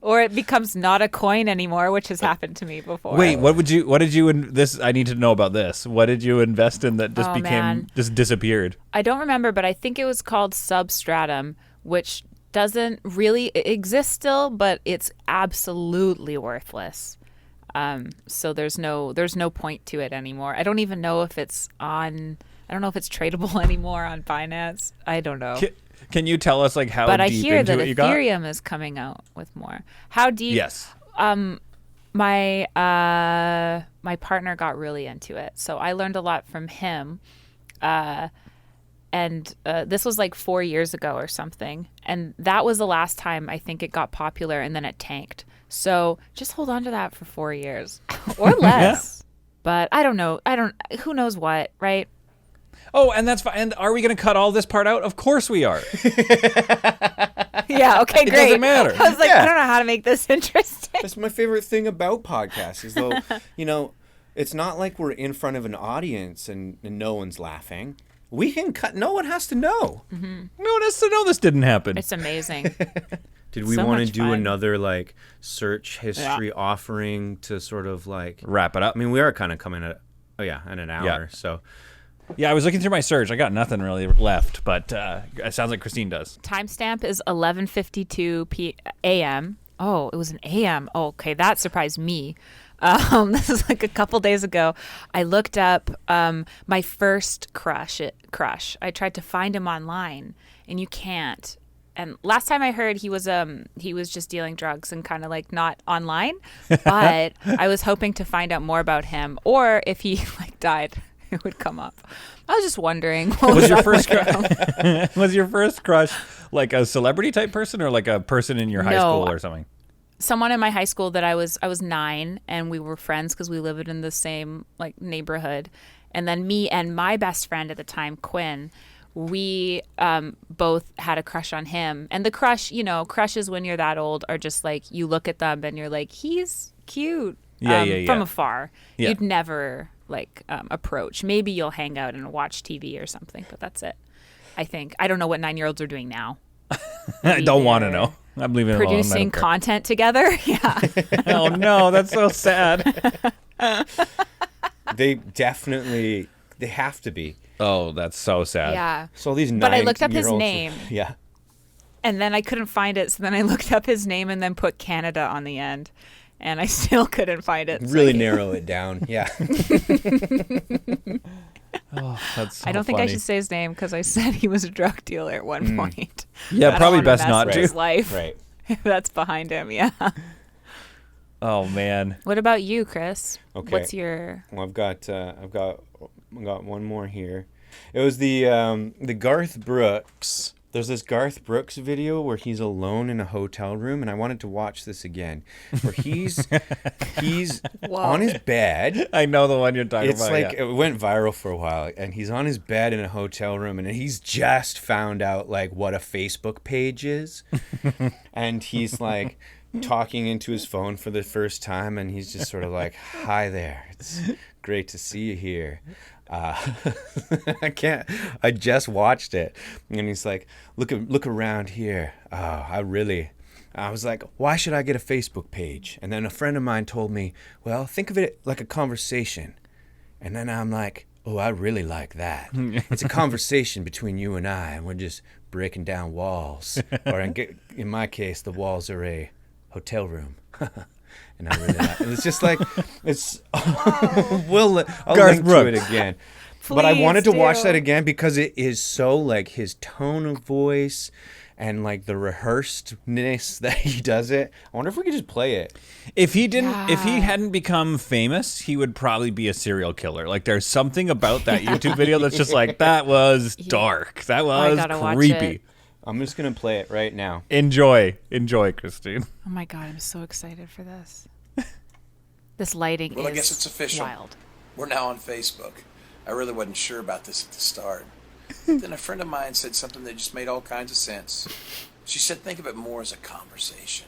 Or it becomes not a coin anymore, which has happened to me before. Wait, what did you this? I need to know about this. What did you invest in that just disappeared? I don't remember, but I think it was called Substratum, which doesn't really exist still, but it's absolutely worthless. So there's no point to it anymore. I don't even know if it's tradable anymore on Binance. I don't know. Can you tell us how but deep I hear into that it you got? Ethereum is coming out with more. How deep? Yes. My partner got really into it, so I learned a lot from him. And this was like 4 years ago or something, and that was the last time I think it got popular, and then it tanked. So just hold on to that for 4 years or less. Yeah. But I don't know. Who knows what, right? Oh, and that's fine. And are we going to cut all this part out? Of course we are. Yeah, okay, great. It doesn't matter. I was like, I don't know how to make this interesting. That's my favorite thing about podcasts is though, it's not like we're in front of an audience and no one's laughing. We can cut. No one has to know. Mm-hmm. No one has to know this didn't happen. It's amazing. Did we want to do another search history offering to sort of wrap it up? I mean, we are kind of coming at in an hour. Yeah. So yeah, I was looking through my search. I got nothing really left, but it sounds like Christine does. Timestamp is 11:52 a.m. Oh, it was an a.m. Oh, okay, that surprised me. This is like a couple days ago. I looked up my first crush. I tried to find him online, and you can't. And last time I heard, he was just dealing drugs and kind of not online. But I was hoping to find out more about him, or if he died, it would come up. I was just wondering. Was your first crush? Was your first crush like a celebrity type person, or like a person in your high school or something? Someone in my high school that I was 9, and we were friends because we lived in the same neighborhood. And then me and my best friend at the time, Quinn, we both had a crush on him. And the crush, crushes when you're that old are just you look at them and you're like, he's cute. From afar. Yeah. You'd never approach. Maybe you'll hang out and watch TV or something, but that's it. I think. I don't know what 9-year-olds are doing now. I don't want to know. I'm leaving it alone. Producing content together? Yeah. Oh, no. That's so sad. They have to be. Oh, that's so sad. Yeah. So these 9-year-olds. But I looked up his name. Yeah. And then I couldn't find it. So then I looked up his name and then put Canada on the end. And I still couldn't find it. Really narrow it down. Yeah. Oh, that's so I don't think funny. I should say his name because I said he was a drug dealer at one point. Yeah, probably best not to. His life. Right. That's behind him. Yeah. Oh man. What about you, Chris? Okay. What's your? Well, I've got one more here. It was the Garth Brooks. There's this Garth Brooks video where he's alone in a hotel room, and I wanted to watch this again. Where he's on his bed. I know the one you're talking about. It's it went viral for a while, and he's on his bed in a hotel room, and he's just found out what a Facebook page is, and he's talking into his phone for the first time, and he's just sort of "Hi there, it's great to see you here." I just watched it, and he's like, look around here. I was like, why should I get a Facebook page? And then a friend of mine told me, well, think of it like a conversation. And then I'm like, Oh, I really like that. It's a conversation between you and I, and we're just breaking down walls. Or in my case, the walls are a hotel room. And I really like it. It's just like, it's, I'll Garth link Brooks. to it again. But I wanted to Please watch do. that again because it is so like his tone of voice and like the rehearsedness that he does it. I wonder if we could just play it. If he hadn't become famous, he would probably be a serial killer. Like there's something about that YouTube video that's just like, that was dark. That was gotta watch creepy. it. I'm just going to play it right now. Enjoy, Christine. Oh my God, I'm so excited for this. This lighting is Well, I guess it's official. wild. We're now on Facebook. I really wasn't sure about this at the start. Then a friend of mine said something that just made all kinds of sense. She said, think of it more as a conversation.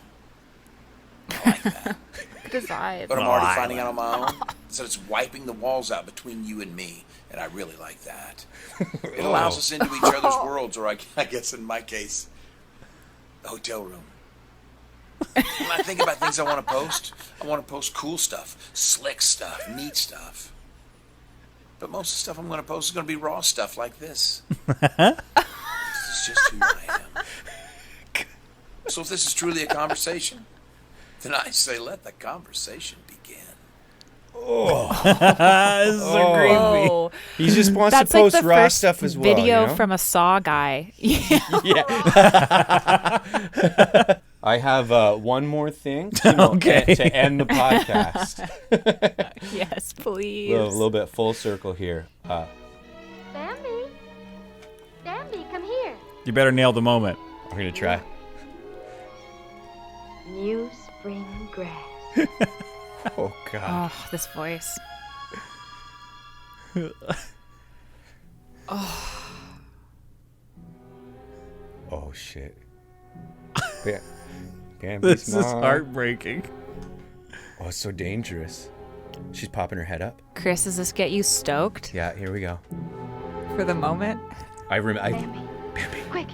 I like that. His eyes. But I'm already finding out on my own. So it's wiping the walls out between you and me. And I really like that. It allows us into each other's worlds, or I guess in my case, the hotel room. When I think about things I want to post cool stuff, slick stuff, neat stuff. But most of the stuff I'm going to post is going to be raw stuff like this. This is just who I am. So if this is truly a conversation, then I say let the conversation begin. This is so creepy. Whoa. He just wants That's to post like the raw first stuff as well. video you know? from a Saw guy. I have one more thing to end the podcast. Yes, please. A little bit full circle here. Bambi, come here. You better nail the moment. I'm going to try. New spring grass. Oh, God. Oh, this voice. Oh, shit. Yeah. This is heartbreaking. Oh, it's so dangerous. She's popping her head up. Chris, does this get you stoked Yeah, here we go. for the moment? Bambi, quick,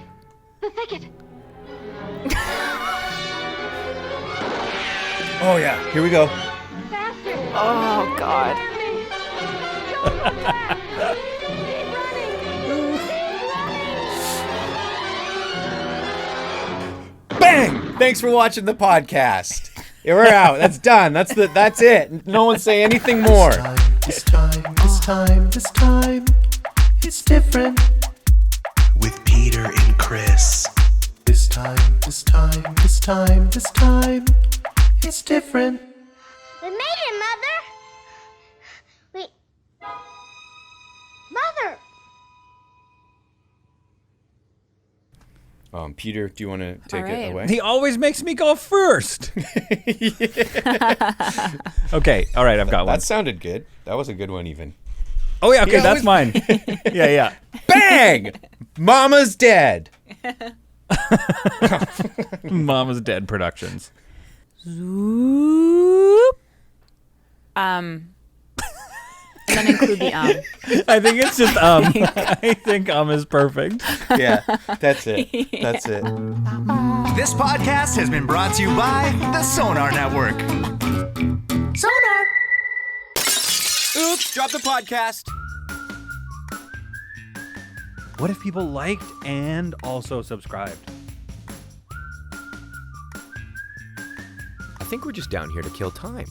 the thicket. Oh, yeah. Here we go. Faster. Oh, God. Bambi. Don't look back. Keep running. Bang! Thanks for watching the podcast. Yeah, we're out. That's done. That's it. No one say anything more. This time, it's different. With Peter and Chris. This time, it's different. We made it, Mother. Wait. Mother. Peter, do you want to take All it right. away? He always makes me go first. Okay, all right, I've got one. That sounded good. That was a good one, even. Oh yeah, okay, Yeah, that's mine. Yeah. Bang! Mama's dead. Mama's Dead Productions. Zoop. And then include the I think it's just I think is perfect. Yeah, that's it. That's it. This podcast has been brought to you by the Sonar Network. Sonar! Oops, drop the podcast. What if people liked and also subscribed? I think we're just down here to kill time.